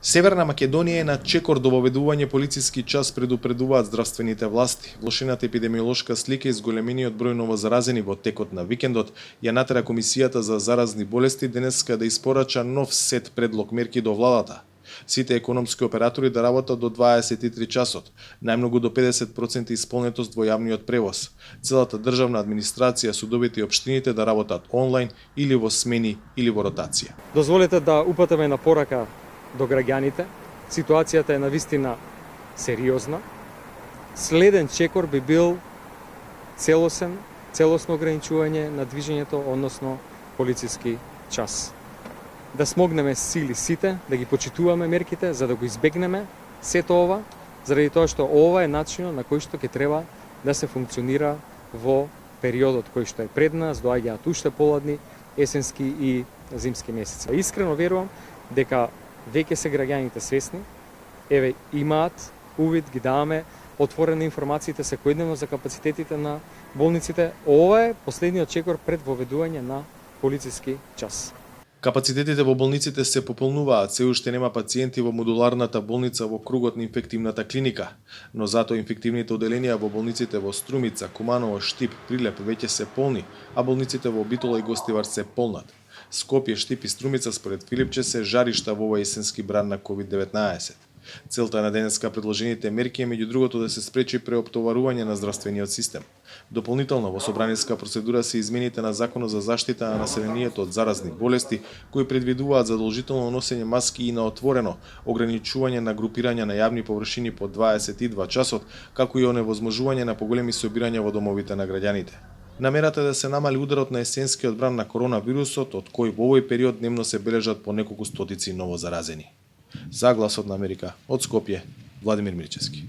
Северна Македонија е на чекор до воведување полициски час, предупредуваат здравствените власти. Влошената епидемиолошка слика и зголемениот број новозаразени во текот на викендот ја натера Комисијата за заразни болести денеска да испорача нов сет предлог мерки до владата. Сите економски оператори да работат до 23 часот, најмногу до 50% исполнетост во јавниот превоз. Целата државна администрација, судовите и општините да работат онлайн или во смени или во ротација. Дозволете да упатиме на порака до граѓаните. Ситуацијата е навистина сериозна. Следен чекор би бил целосно ограничување на движењето, односно полициски час. Да смогнеме сили сите, да ги почитуваме мерките, за да го избегнеме сето ова, заради тоа што ова е начинот на кој што ќе треба да се функционира во периодот кој што е пред нас, доаѓаат уште поладни есенски и зимски месеци. Искрено верувам дека веќе се граѓаните свесни, имаат увид, ги даваме отворени информациите секојдневно за капацитетите на болниците. Ова е последниот чекор пред воведување на полициски час. Капацитетите во болниците се пополнуваат, се уште нема пациенти во модуларната болница во кругот на инфективната клиника, но затоа инфективните оделенија во болниците во Струмица, Куманово, Штип, Прилеп веќе се полни, а болниците во Битола и Гостивар се полнат. Скопје, Штип и Струмица според Филипче се жаришта во овој есенски бран на COVID-19. Целта на денеска предложените мерки е меѓу другото да се спречи преоптоварување на здравствениот систем. Дополнително во собраниска процедура се измените на Законот за заштита на населението од заразни болести, кои предвидуваат задолжително носење маски и на отворено, ограничување на групирање на јавни површини по 22 часот, како и оневозможување на поголеми собирања во домовите на граѓаните. Намерата е да се намали ударот на есенскиот бран на коронавирусот, од кој во овој период дневно се бележат по неколку стотици новозаразени. За Гласот на Америка, од Скопје, Владимир Мирчевски.